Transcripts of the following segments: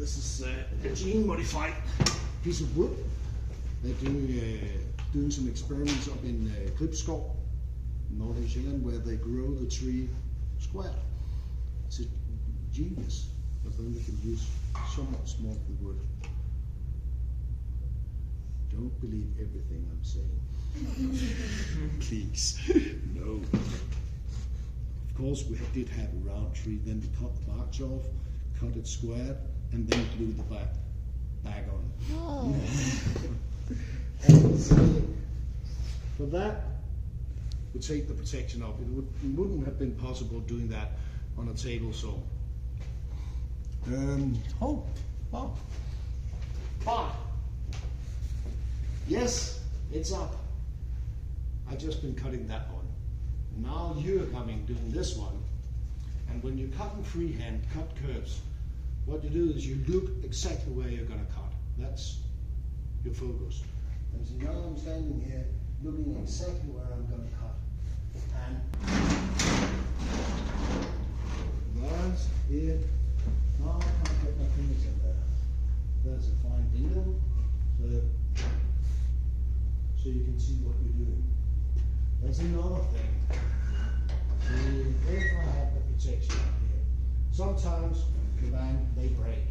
This is a gene-modified piece of wood. They're doing some experiments up in Gribskov, Northern Zealand, where they grow the tree square. It's a genius, because then they can use so much more of the wood. Don't believe everything I'm saying. Please, no. Of course, we did have a round tree, then we cut the bark off, cut it square, and then glue the back on. Oh. And for that, we take the protection off. It wouldn't have been possible doing that on a table saw. But yes, it's up. I've just been cutting that one. Now you're coming doing this one. And when you cut in freehand, cut curves, what you do is you look exactly where you're going to cut. That's your focus. And so now I'm standing here looking exactly where I'm going to cut. And that's it. Now I can't get my fingers in there. There's a fine needle, so you can see what you're doing. There's another thing. See, if I have the protection up here, sometimes they break.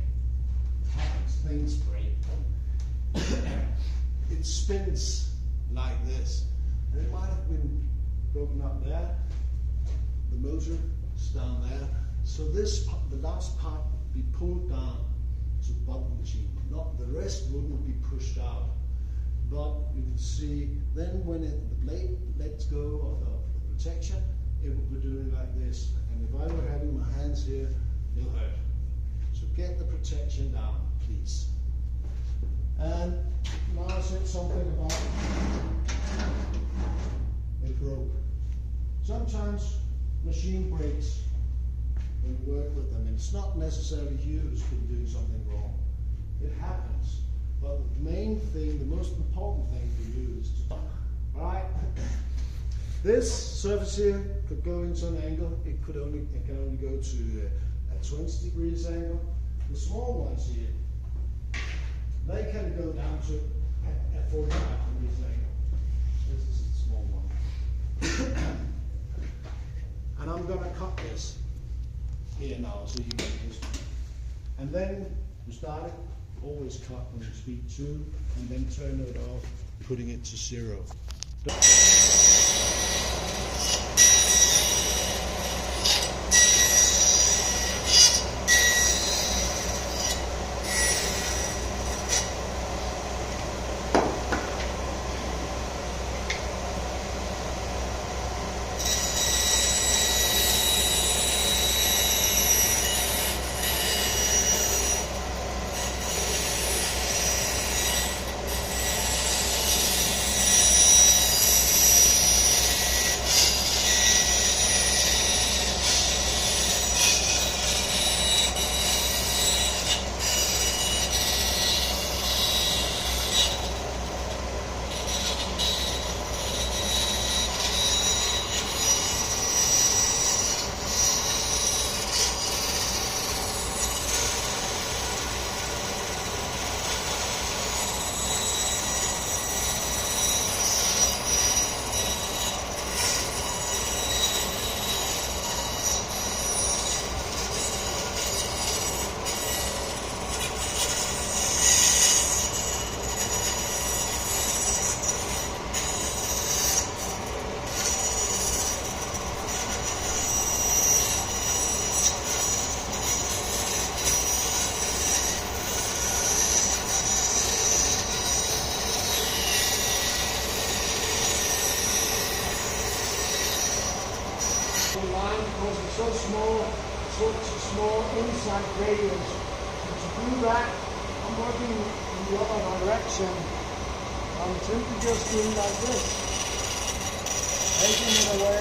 It happens, things break. It spins like this. And it might have been broken up there. The motor is down there. So this, the last part would be pulled down to the bottom of the machine. Not the rest wouldn't be pushed out. But you can see then when the blade lets go of the protection, it will be doing like this. And if I were having my hands here, it'll hurt. So get the protection down, please. And now I said something about a broke. Sometimes machine breaks when you work with them, and it's not necessarily you who's been doing something wrong. It happens. But the main thing, the most important thing for you is to stop. Right? This surface here could go into an angle. It can only go to a 20 degrees angle. The small ones here, they can go down to a 45 degrees angle. This is the small one. And I'm going to cut this here now, so you get this one. And then you start it, always cut on speed 2, and then turn it off, putting it to 0. Line because it's so small, such a small inside radius. And to do that, I'm working in the other direction. I'm simply just doing like this, taking it away.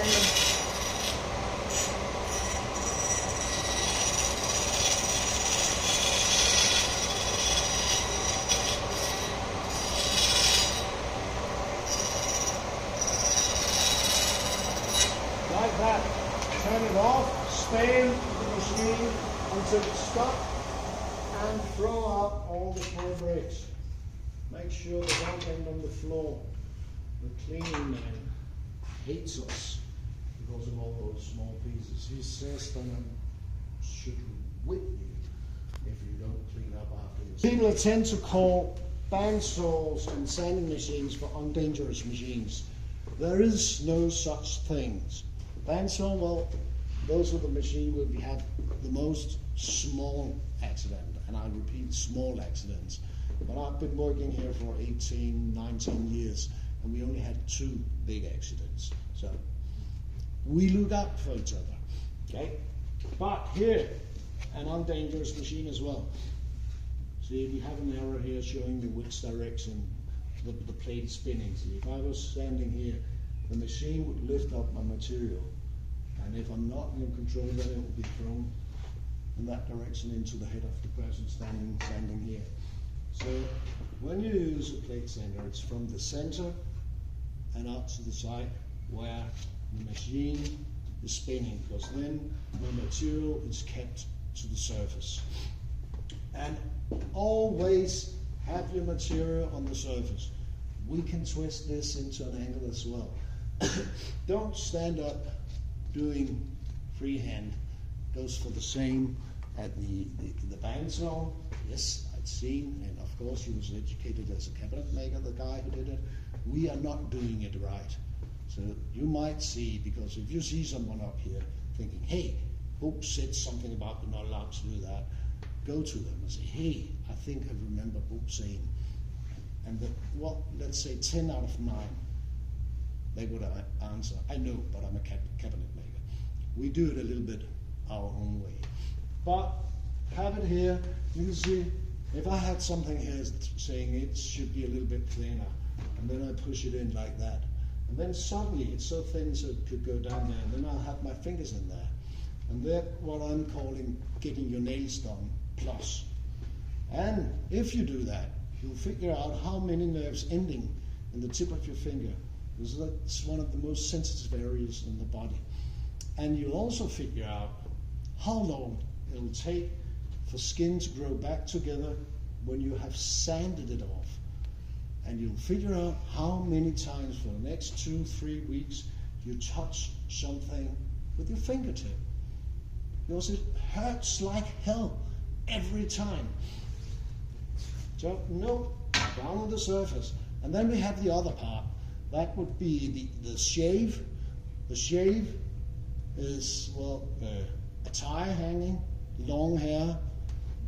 Like that. Turn it off, stay in the machine until it's stopped, and throw out all the small bricks. Make sure they don't end on the floor. The cleaning man hates us because of all those small pieces. He says that I should whip you if you don't clean up afterwards. People tend to call bandsaws and sanding machines for undangerous machines. There is no such things. Bandsaw, well, those are the machines where we have the most small accident, and I repeat, small accidents. But I've been working here for 18, 19 years, and we only had 2 big accidents. So we look out for each other, okay? But here, an undangerous machine as well. See, we have an arrow here showing you which direction the plate is spinning. See, if I was standing here, the machine would lift up my material. And if I'm not in control, then it will be thrown in that direction into the head of the person standing here. So when you use a plate sander, it's from the center and out to the side where the machine is spinning, because then the material is kept to the surface. And always have your material on the surface. We can twist this into an angle as well. Don't stand up doing freehand. Goes for the same at the bandsaw. Yes, I'd seen, and of course he was educated as a cabinet maker, the guy who did it. We are not doing it right. So you might see, because if you see someone up here thinking, hey, Bob said something about we're not allowed to do that, go to them and say, hey, I think I remember Bob saying, and let's say 10 out of 9, they would answer, I know, but I'm a cabinet maker. We do it a little bit our own way. But have it here, you can see, if I had something here saying it should be a little bit thinner, and then I push it in like that, and then suddenly it's so thin so it could go down there, and then I'll have my fingers in there. And that's what I'm calling getting your nails done plus. And if you do that, you'll figure out how many nerves ending in the tip of your finger, because that's one of the most sensitive areas in the body. And you'll also figure out how long it'll take for skin to grow back together when you have sanded it off. And you'll figure out how many times for the next 2-3 weeks you touch something with your fingertip. Because it hurts like hell every time. So, no, down on the surface. And then we have the other part. That would be the shave. The shave is, well, a tie hanging, long hair,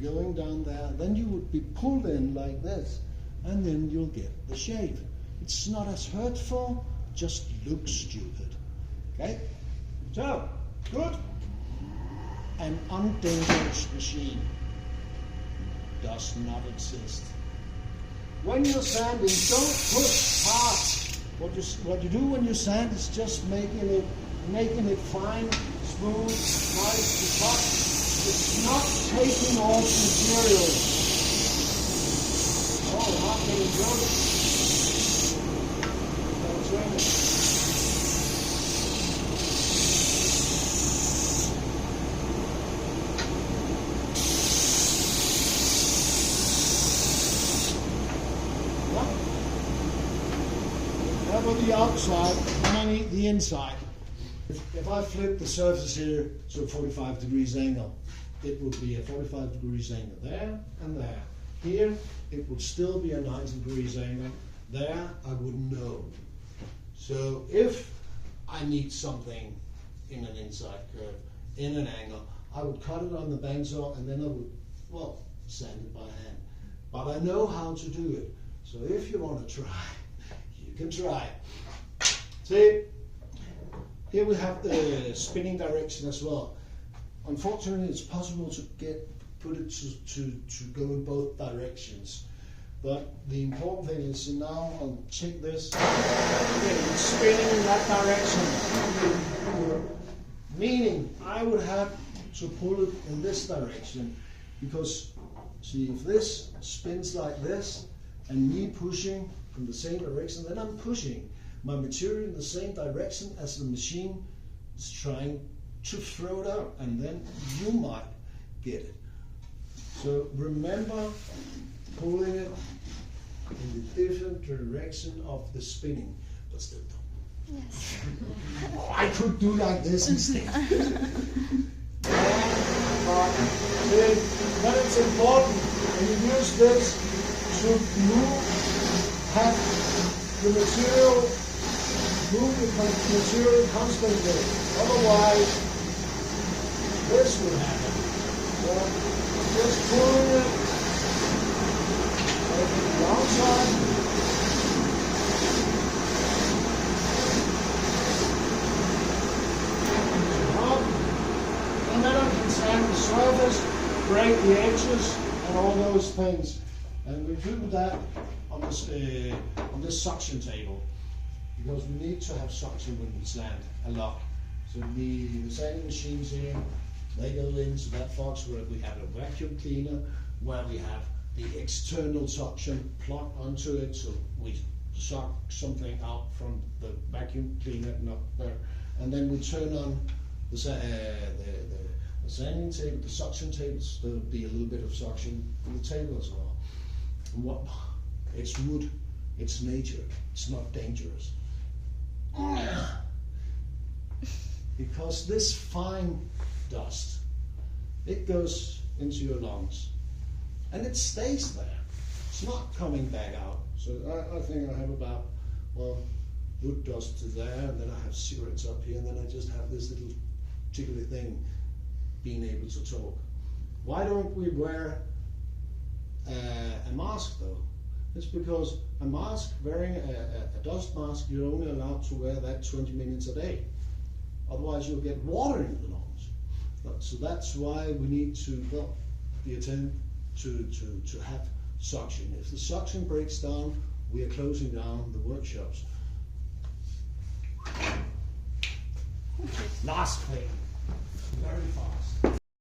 going down there. Then you would be pulled in like this, and then you'll get the shave. It's not as hurtful, just looks stupid. Okay? So, good. An undangerous machine does not exist. When you're sanding, don't push hard. What you do when you sand is just making it fine, smooth, nice to touch. It's not taking off material. Oh, not getting good. The outside and I need the inside. If I flip the surface here to a 45 degrees angle, it would be a 45 degrees angle there and there. Here, it would still be a 90 degrees angle. There, I wouldn't know. So if I need something in an inside curve, in an angle, I would cut it on the bandsaw and then I would, well, sand it by hand. But I know how to do it. So if you want to try, you can try. See, here we have the spinning direction as well. Unfortunately, it's possible to put it to go in both directions. But the important thing is, now I'll check this. It's spinning in that direction. Meaning, I would have to pull it in this direction, because see, if this spins like this and me pushing from the same direction, then I'm pushing my material in the same direction as the machine is trying to throw it out, and then you might get it. So remember pulling it in the different direction of the spinning, but still don't. Yes. Oh, I could do like this instead. Then it's important when you use this to have the material, move the material constantly. Otherwise, this will happen. Just pulling it on the outside. Up. And then I can sand the surface, break the edges, and all those things. And we do that on this suction table, because we need to have suction when we sand a lot. So the sanding machines here, they go into that box where we have a vacuum cleaner, where we have the external suction plugged onto it, so we suck something out from the vacuum cleaner and up there, and then we turn on the sanding table, the suction tables. There'll be a little bit of suction on the table as well. And what? It's wood, it's nature, it's not dangerous. Because this fine dust, it goes into your lungs and it stays there. It's not coming back out. So I think I have about, well, wood dust to there, and then I have cigarettes up here, and then I just have this little tickly thing being able to talk. Why don't we wear a mask though? It's because a mask, wearing a dust mask, you're only allowed to wear that 20 minutes a day. Otherwise you'll get water in the lungs. So that's why we need to, well, the attempt to have suction. If the suction breaks down, we are closing down the workshops. Last thing, very fast.